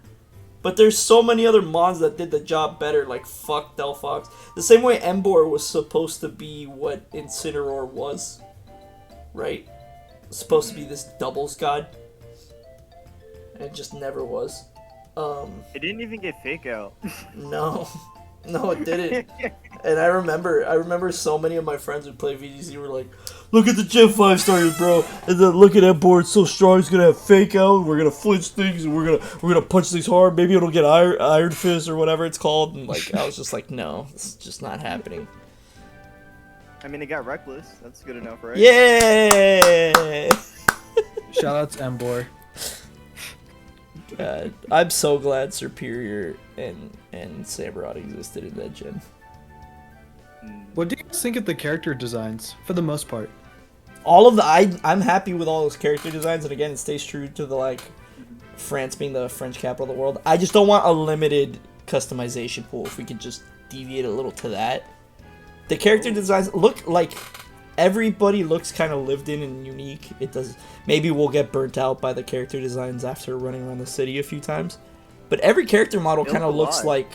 But there's so many other mons that did the job better, like fuck Delphox. The same way Emboar was supposed to be what Incineroar was, right? Supposed to be this doubles god. And it just never was. It didn't even get fake out. No, it didn't. And I remember so many of my friends who play VGC were like, look at the Gen 5 starters, bro, and then look at that board, it's so strong, it's gonna have fake out, we're gonna flinch things, and we're gonna punch things hard, maybe it'll get Iron Fist or whatever it's called, and like I was just like, no, it's just not happening. I mean, it got Reckless, that's good enough, right? Yay! Shout out to Emboar. God, I'm so glad Superior and Samurott existed in that gen. What do you guys think of the character designs, for the most part? All of the I'm happy with all those character designs, and again, it stays true to the like France being the French capital of the world. I just don't want a limited customization pool. If we could just deviate a little to that, the character designs look like everybody looks kind of lived in and unique. It does. Maybe we'll get burnt out by the character designs after running around the city a few times, but every character model kind of looks like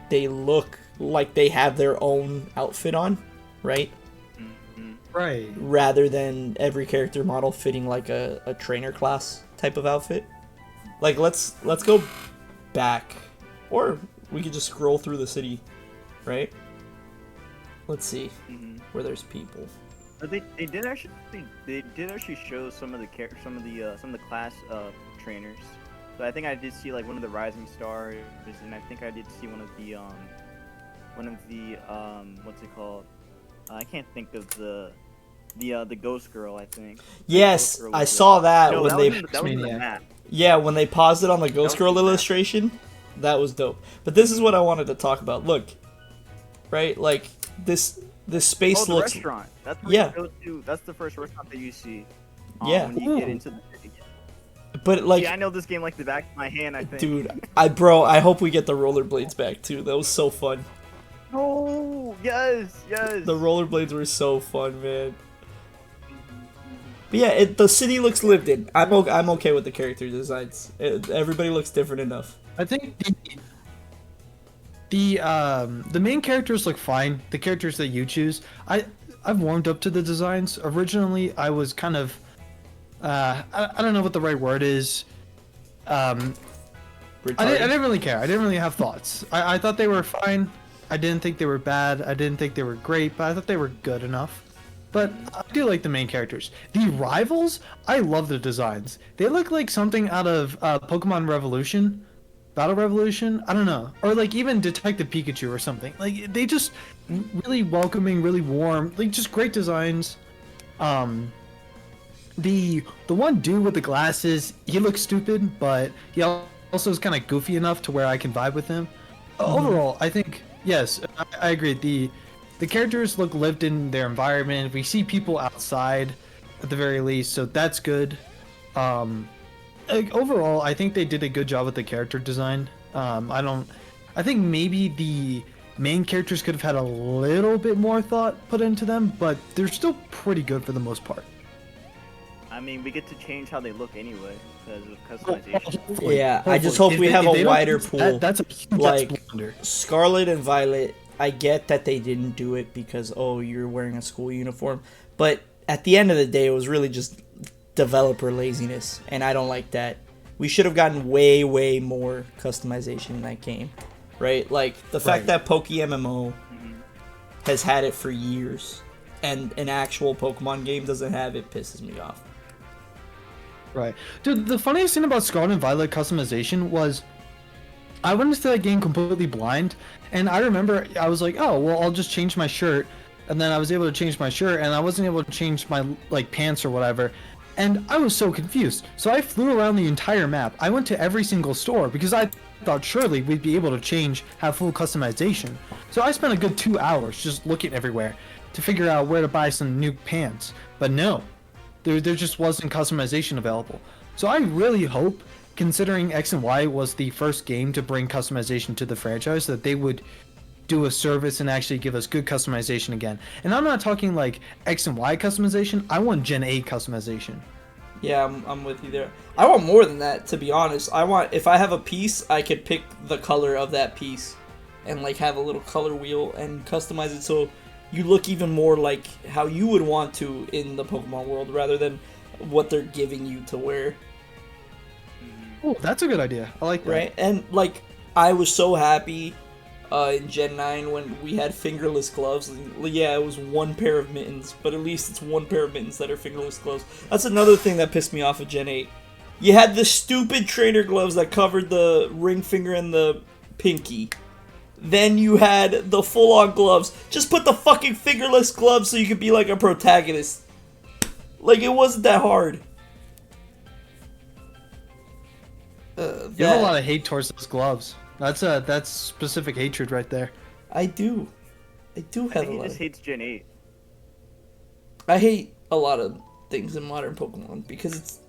they look like they have their own outfit on, right? Right. Rather than every character model fitting like a trainer class type of outfit. Like let's go back, or we could just scroll through the city, right? Let's see where there's people. But they did actually show some of the class trainers. So I think I did see like one of the Rising Stars, and I think I did see one of the what's it called? I can't think of the Ghost Girl, I think. Yes, I saw that when that they was in the map. Yeah, when they paused it on the Ghost Girl illustration. That was dope. But this is what I wanted to talk about. Look, right? Like this space the looks restaurant. That's where you go to, that's the first restaurant that you see. When you get into the city. But like, I know this game like the back of my hand. I think. Dude, I hope we get the rollerblades back too. That was so fun. Oh yes. The rollerblades were so fun, man. But yeah, the city looks lived in. I'm okay with the character designs. Everybody looks different enough. I think the main characters look fine. The characters that you choose, I've warmed up to the designs. Originally, I was kind of I don't know what the right word is. I didn't really care. I didn't really have thoughts. I thought they were fine. I didn't think they were bad. I didn't think they were great, but I thought they were good enough. But I do like the main characters. The rivals, I love the designs. They look like something out of Pokemon Revolution, Battle Revolution. I don't know, or like even Detective Pikachu or something. Like they just really welcoming, really warm, like just great designs. The one dude with the glasses, he looks stupid, but he also is kind of goofy enough to where I can vibe with him. Overall, I think yes, I agree. The characters look lived in their environment. We see people outside, at the very least, so that's good. Overall, I think they did a good job with the character design. I think maybe the main characters could have had a little bit more thought put into them, but they're still pretty good for the most part. I mean, we get to change how they look anyway because of customization. Yeah, I just hope we have a wider pool. That's a huge blunder. Scarlet and Violet, I get that they didn't do it because, you're wearing a school uniform. But at the end of the day, it was really just developer laziness. And I don't like that. We should have gotten way, way more customization in that game. right? Like, the fact that PokeMMO Mm-hmm. has had it for years, and an actual Pokemon game doesn't have it, pisses me off. Right. Dude, the funniest thing about Scarlet and Violet customization was I went into that game completely blind, and I remember I was like, oh, well, I'll just change my shirt, and then I was able to change my shirt, and I wasn't able to change my, like, pants or whatever, and I was so confused. So I flew around the entire map. I went to every single store, because I thought surely we'd be able to have full customization. So I spent a good 2 hours just looking everywhere to figure out where to buy some new pants, but no. There just wasn't customization available. So I really hope, considering X and Y was the first game to bring customization to the franchise, that they would do a service and actually give us good customization again. And I'm not talking like X and Y customization. I want Gen 8 customization. Yeah, I'm with you there. I want more than that, to be honest. I want, if I have a piece, I could pick the color of that piece and like have a little color wheel and customize it so you look even more like how you would want to in the Pokemon world rather than what they're giving you to wear. Oh, that's a good idea. I like that. Right? And like, I was so happy in Gen 9 when we had fingerless gloves. Yeah, it was one pair of mittens, but at least it's one pair of mittens that are fingerless gloves. That's another thing that pissed me off of Gen 8. You had the stupid trainer gloves that covered the ring finger and the pinky. Then you had the full-on gloves. Just put the fucking fingerless gloves so you could be like a protagonist. Like, it wasn't that hard. You have a lot of hate towards those gloves. That's specific hatred right there. I do. I do I have think a he lot. just hates Gen 8. I hate a lot of things in modern Pokemon because it's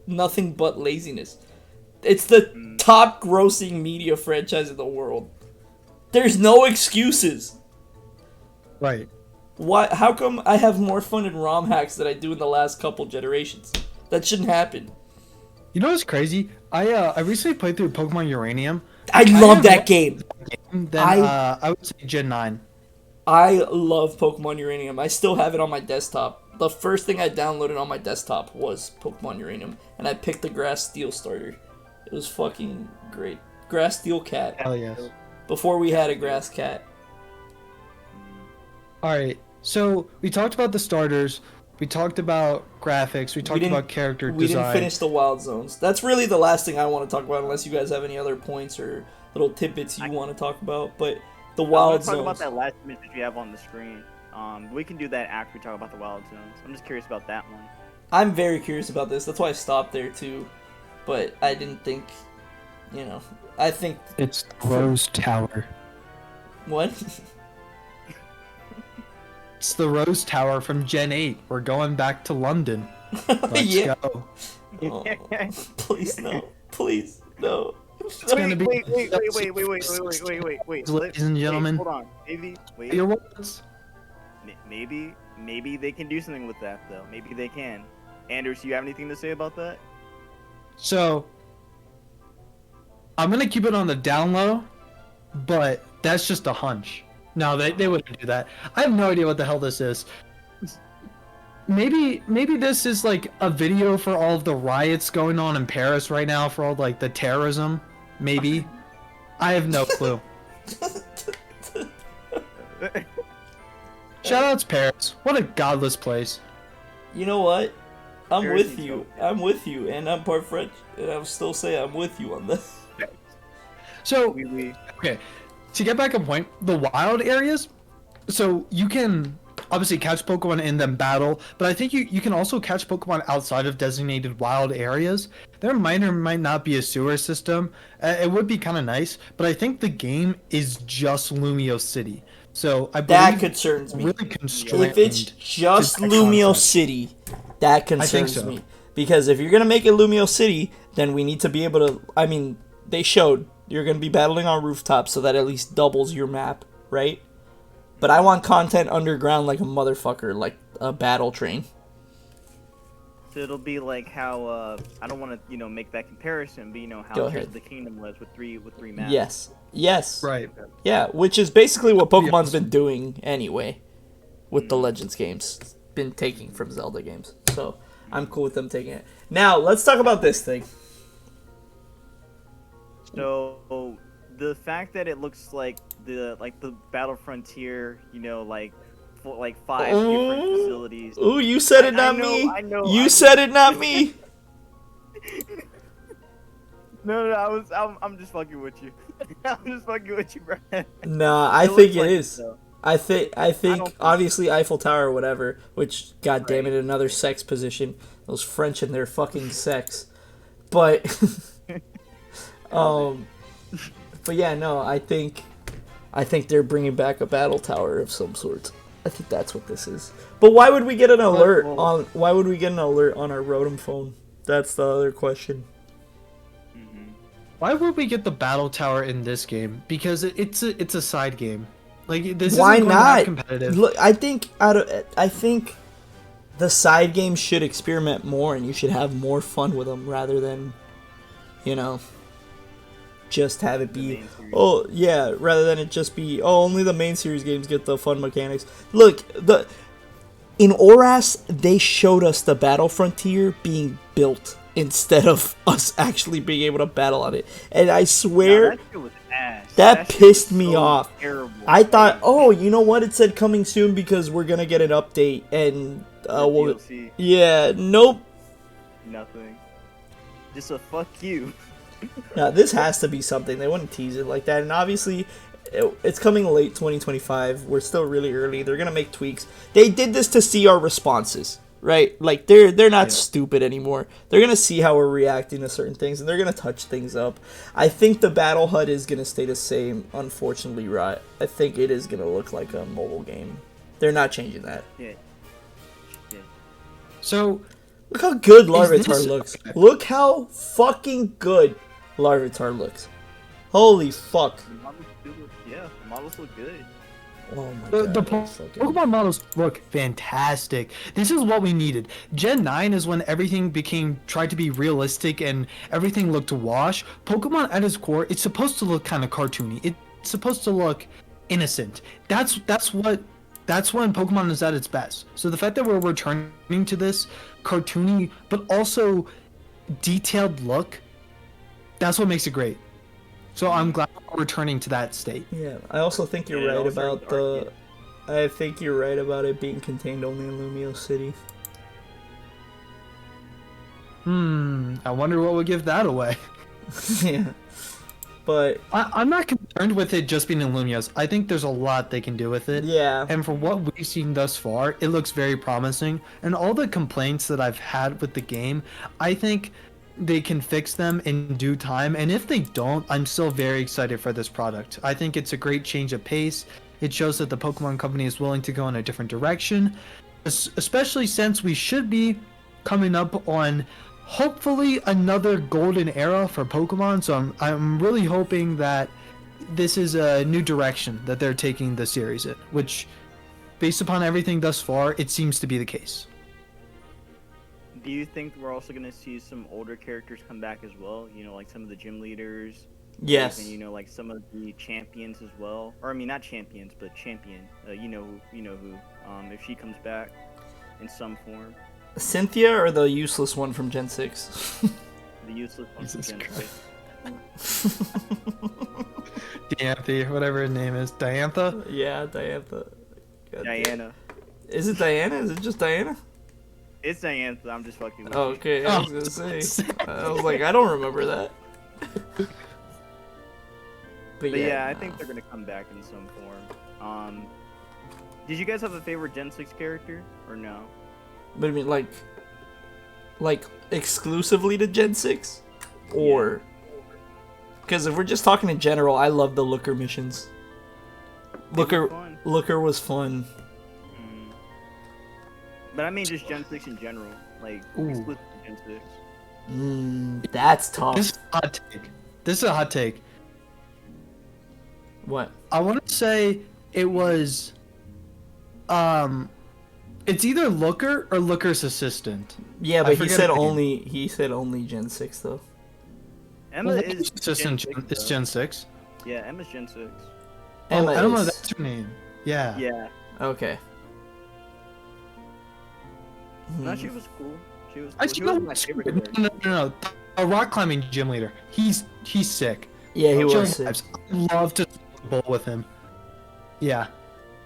nothing but laziness. It's the top grossing media franchise in the world. There's no excuses. Right. Why? How come I have more fun in ROM hacks than I do in the last couple generations? That shouldn't happen. You know what's crazy? I recently played through Pokemon Uranium. I love that game. Then I would say Gen 9. I love Pokemon Uranium. I still have it on my desktop. The first thing I downloaded on my desktop was Pokemon Uranium, and I picked the Grass Steel starter. It was fucking great. Grass Steel Cat. Hell yes. Before we had a Grass Cat. Alright, so we talked about the starters, we talked about graphics, we talked about character design. We didn't finish the Wild Zones. That's really the last thing I want to talk about, unless you guys have any other points or little tidbits you want to talk about. But the Wild Zones. Talk about that last image that you have on the screen. We can do that after we talk about the Wild Zones. I'm just curious about that one. I'm very curious about this. That's why I stopped there too. But I didn't think, I think it's Rose Tower. What? It's the Rose Tower from Gen 8. We're going back to London. Let's go. Oh, please no. Please no. It's gonna be wait, ladies and gentlemen. Hold on. Wait. Your words. Maybe they can do something with that though. Maybe they can. Anders, do you have anything to say about that? So I'm gonna keep it on the down low, but that's just a hunch. No, they wouldn't do that. I have no idea what the hell this is. Maybe this is like a video for all of the riots going on in Paris right now for all like the terrorism. Maybe. I have no clue. Shoutouts Paris. What a godless place. You know what? I'm Paris with is you. so I'm with you, and I'm part French, and I'll still say I'm with you on this. So, Oui. okay, to get back on point, the wild areas, so you can obviously catch Pokemon in them battle, but I think you can also catch Pokemon outside of designated wild areas. There might or might not be a sewer system. It would be kind of nice, but I think the game is just Lumiose City. So I believe That concerns me. really constrained. If it's just to that Lumiose concept. City, that concerns so. me. Because if you're gonna make it Lumiose City, then we need to be able to. I mean, they showed you're gonna be battling on rooftops, so that at least doubles your map, right? But I want content underground like a motherfucker, like a battle train. So it'll be like how I don't want to make that comparison, but how Go Tears ahead. of the Kingdom was with three maps. Yes. Right. Yeah, which is basically what Pokemon's been doing anyway, with the Legends games. It's been taking from Zelda games, so I'm cool with them taking it. Now let's talk about this thing. So the fact that it looks like the Battle Frontier, you know, like 5 different facilities. Ooh, you said it, not me. I know. You said it, not me. No, I'm just fucking with you. I'm just fucking with you, bro. Nah, I think it is. Though. I think obviously Eiffel Tower or whatever, which god damn it, Right. another sex position. Those French and their fucking sex. But but yeah, no, I think they're bringing back a battle tower of some sort. I think that's what this is. But why would we get an alert on our Rotom phone? That's the other question. Why would we get the battle tower in this game? Because it's a side game. Like this Why isn't going to not? have competitive. Look, I think the side games should experiment more, and you should have more fun with them rather than, you know, just have it be rather than it just be only the main series games get the fun mechanics. Look, in Oras they showed us the battle frontier being built instead of us actually being able to battle on it, and I swear that shit was ass. that shit pissed was me so off. Terrible. I thought, oh, you know what? It said coming soon because we're gonna get an update, and DLC, yeah, nope. nothing. Just a fuck you. Now this has to be something. They wouldn't tease it like that, and obviously, it's coming late 2025. We're still really early. They're gonna make tweaks. They did this to see our responses, right? Like they're not stupid anymore. They're gonna see how we're reacting to certain things, and they're gonna touch things up. I think the battle HUD is gonna stay the same. Unfortunately, right? I think it is gonna look like a mobile game. They're not changing that. Yeah. So Look how good Larvitar this- looks. Look how fucking good Larvitar looks. Holy fuck. The models look good. Oh my The god. that's so good. Pokemon models look fantastic. This is what we needed. Gen 9 is when everything tried to be realistic and everything looked wash. Pokemon at its core, it's supposed to look kind of cartoony. It's supposed to look innocent. That's when Pokemon is at its best. So the fact that we're returning to this cartoony but also detailed look, that's what makes it great. So I'm glad we're returning to that state. Yeah, I also think you're right about I think you're right about it being contained only in Lumiose City. I wonder what would give that away. Yeah. But I'm not concerned with it just being in Lumiose. I think there's a lot they can do with it. yeah. And for what we've seen thus far, it looks very promising. And all the complaints that I've had with the game, I think they can fix them in due time. And if they don't, I'm still very excited for this product. I think it's a great change of pace. It shows that the Pokemon Company is willing to go in a different direction, especially since we should be coming up on hopefully another golden era for Pokemon. So I'm really hoping that this is a new direction that they're taking the series in, which based upon everything thus far, it seems to be the case. Do you think we're also gonna see some older characters come back as well? You know, like some of the gym leaders. Yes. And you know, like some of the champions as well. Or I mean, not champions, but champion. You know who. If she comes back in some form. Cynthia or the useless one from Gen 6? The useless one from Jesus Gen Christ. Diantha, whatever her name is. Diantha? Yeah, Diantha. God damn. Diana. Is it Diana? Is it just Diana? It's Diantha. I'm just fucking with Oh, you. okay, I was gonna say. I was like, I don't remember that. But yeah, I no. think they're gonna come back in some form. Did you guys have a favorite Gen 6 character or no? But I mean, like exclusively to Gen 6, or because if we're just talking in general, I love the Looker missions. Looker was fun. But I mean just Gen 6 in general, like exclusive to Gen 6. That's tough. This is a hot take. This is a hot take. What? I want to say it was, it's either Looker or Looker's assistant. Yeah, I but he forget said her name. only. He said only Gen 6 though. Emma Well, is Looker's assistant Gen 6, is though. Gen 6. Yeah, Emma's Gen 6. Emma I don't know. is. That's her name. Yeah. Yeah. Okay. No, she was cool. She was I cool. She know was my favorite character. no. A rock climbing gym leader. He's sick. Yeah, he Chill was sick. vibes. I'd love to bowl with him. Yeah,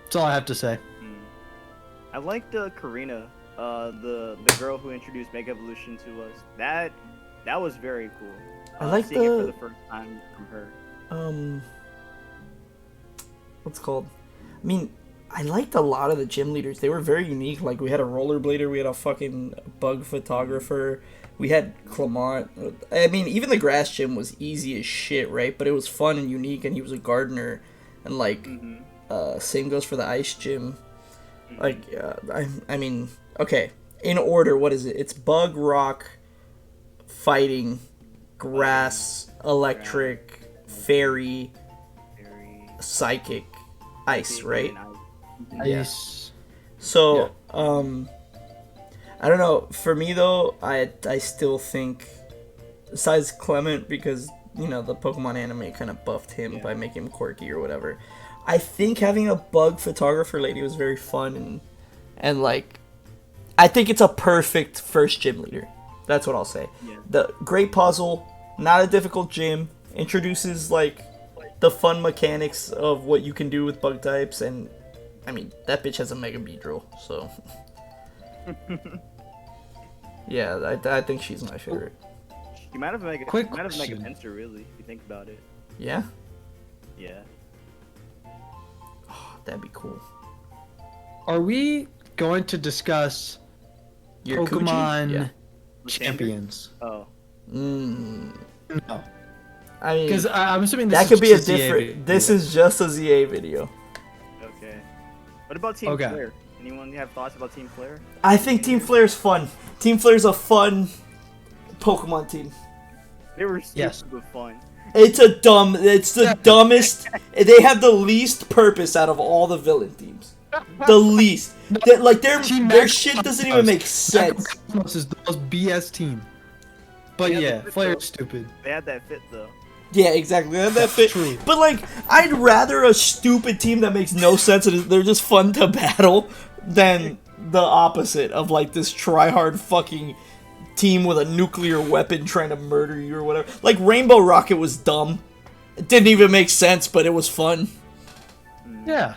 that's all I have to say. I liked Karina, the girl who introduced Mega Evolution to us. That was very cool. I like seeing it for the first time from her. What's it called? I mean, I liked a lot of the gym leaders. They were very unique. Like, we had a rollerblader, we had a fucking bug photographer, we had Clement. I mean, even the grass gym was easy as shit, right? But it was fun and unique, and he was a gardener. And, like, same goes for the ice gym. Like, I mean, okay. In order, what is it? It's bug, rock, fighting, grass, electric, fairy, psychic, ice, right? Ice. So, I don't know. For me though, I still think, besides Clement, because you know the Pokemon anime kind of buffed him by making him quirky or whatever. I think having a bug photographer lady was very fun and like, I think it's a perfect first gym leader. That's what I'll say. Yeah. The great puzzle, not a difficult gym, introduces like the fun mechanics of what you can do with bug types, and I mean that bitch has a Mega Beedrill, so yeah, I think she's my favorite. You might have Mega Pinsir, really, if you think about it. Yeah? Yeah. Oh, that'd be cool. Are we going to discuss Your Pokemon champions? Oh. No. I mean, because I'm assuming this that could be a ZA different. video. This is just a ZA video. Okay. What about Team Flare? Anyone have thoughts about Team Flare? I think Team Flare's fun. Team Flare's a fun Pokemon team. They were super fun. It's the dumbest. They have the least purpose out of all the villain teams. The least. Like their shit doesn't even make sense. This is the most BS team. But yeah, Flare's stupid. They had that fit though. Yeah, exactly. They have that fit. True. But like, I'd rather a stupid team that makes no sense and they're just fun to battle than the opposite of like this try-hard fucking team with a nuclear weapon trying to murder you or whatever. Like Rainbow Rocket was dumb. It didn't even make sense, but it was fun. Yeah.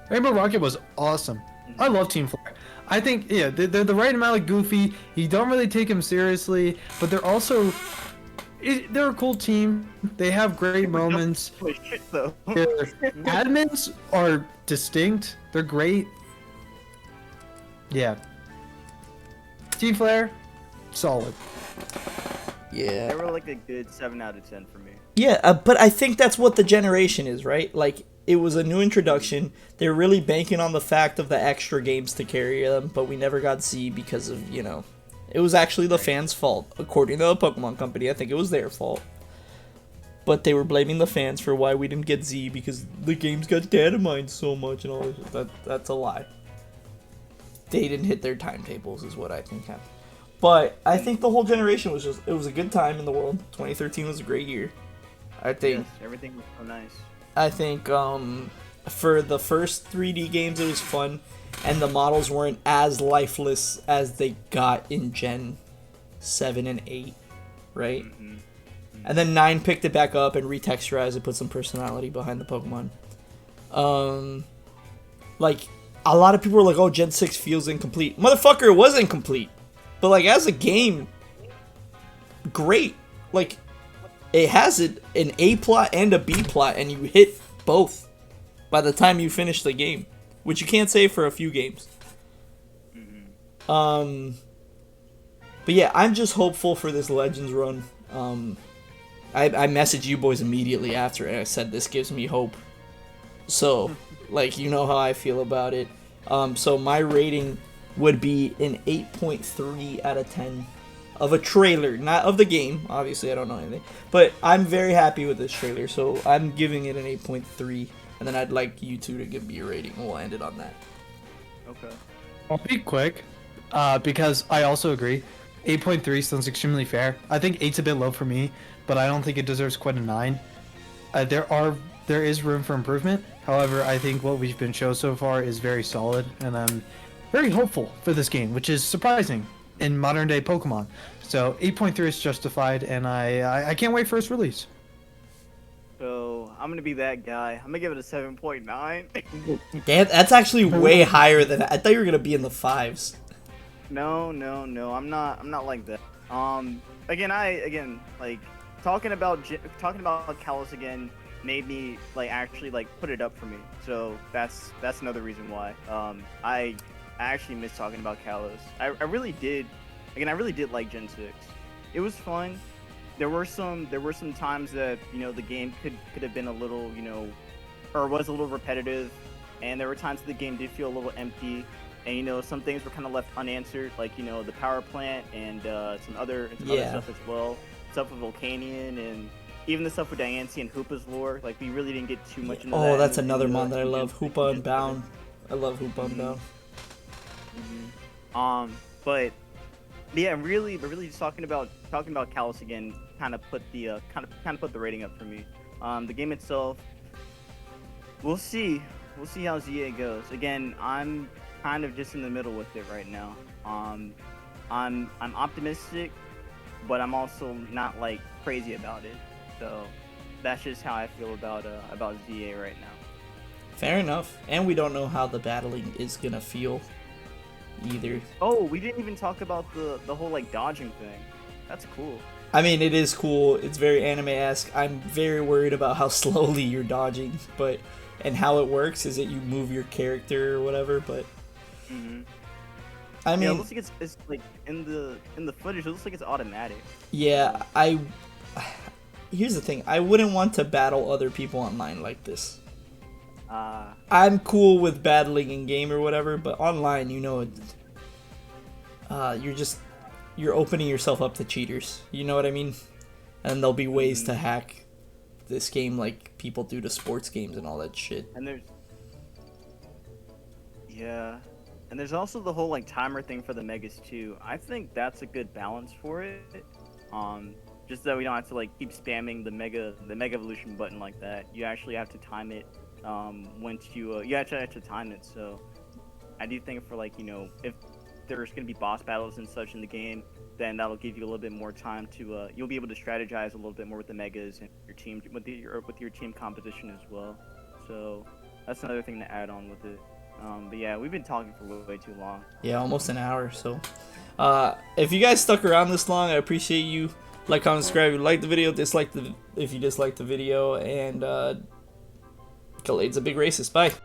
Rainbow Rocket was awesome. I love Team Flare. I think, yeah, they're the right amount of goofy. You don't really take them seriously, but they're also... They're a cool team. They have great moments. Holy shit, though. Their admins are distinct. They're great. Yeah. Team Flare, solid. Yeah. They were like a good 7 out of 10 for me. Yeah, but I think that's what the generation is, right? Like, it was a new introduction. They're really banking on the fact of the extra games to carry them, but we never got Z because of, you know... It was actually the fans' fault. According to the Pokemon Company, I think it was their fault. But they were blaming the fans for why we didn't get Z because the games got data mined so much and all this. That's a lie. They didn't hit their timetables is what I think happened. But I think the whole generation was just... It was a good time in the world. 2013 was a great year. I think... Yes, everything was so nice. I think for the first 3D games it was fun. And the models weren't as lifeless as they got in Gen 7 and 8, right? Mm-hmm. And then 9 picked it back up and retexturized and put some personality behind the Pokemon. Like, a lot of people were like, oh, Gen 6 feels incomplete. Motherfucker, it was incomplete. But, like, as a game, great. Like, it has an A plot and a B plot, and you hit both by the time you finish the game. Which you can't say for a few games. But yeah, I'm just hopeful for this Legends run. I messaged you boys immediately after, and I said this gives me hope. So, like, you know how I feel about it. So my rating would be an 8.3 out of 10 of a trailer, not of the game. Obviously, I don't know anything. But I'm very happy with this trailer, so I'm giving it an 8.3. And then I'd like you two to give me a rating. We'll end it on that. Okay. I'll be quick, because I also agree. 8.3 sounds extremely fair. I think 8's a bit low for me, but I don't think it deserves quite a 9. There is room for improvement. However, I think what we've been shown so far is very solid, and I'm very hopeful for this game, which is surprising in modern day Pokemon. So 8.3 is justified, and I can't wait for its release. So I'm gonna be that guy. I'm gonna give it a 7.9. Damn, that's actually way higher than I thought you were gonna be in the 5s. No, I'm not like that. Again, like talking about Kalos again made me like actually like put it up for me. So that's another reason why. I actually miss talking about Kalos. I really did. Again, I really did like Gen 6. It was fun. There were some times that, you know, the game could have been a little, you know, or was a little repetitive, and there were times that the game did feel a little empty, and, you know, some things were kind of left unanswered, like, you know, the power plant and some other stuff as well, stuff with Volcanion and even the stuff with Diancie and Hoopa's lore. Like, we really didn't get too much into that. Oh, that's another mon that I love, Hoopa Unbound. I love Hoopa Unbound. But yeah, really just talking about Kalos again kind of put the put the rating up for me. The game itself, we'll see how Z-A goes. Again, I'm kind of just in the middle with it right now. I'm optimistic, but I'm also not like crazy about it. So that's just how I feel about Z-A right now. Fair enough. And we don't know how the battling is gonna feel either. Oh, we didn't even talk about the whole like dodging thing. That's cool. I mean, it is cool. It's very anime-esque. I'm very worried about how slowly you're dodging, and how it works is that you move your character or whatever, but I mean, it looks like it's like in the footage, it looks like it's automatic. Yeah, here's the thing. I wouldn't want to battle other people online like this. I'm cool with battling in game or whatever, but online, you know, you're opening yourself up to cheaters. You know what I mean? And there'll be ways to hack this game like people do to sports games and all that shit. And there's also the whole like timer thing for the megas too. I think that's a good balance for it. Just that we don't have to like keep spamming the mega evolution button like that. You actually have to time it. Once you actually have to time it. So I do think for like, you know, if there's gonna be boss battles and such in the game, then that'll give you a little bit more time to you'll be able to strategize a little bit more with the megas and your team with your team composition as well. So that's another thing to add on with it. But yeah, we've been talking for way too long. Yeah, almost an hour. So if you guys stuck around this long, I appreciate you. Like, comment, subscribe if you like the video, if you dislike the video, and Khaled's a big racist. Bye.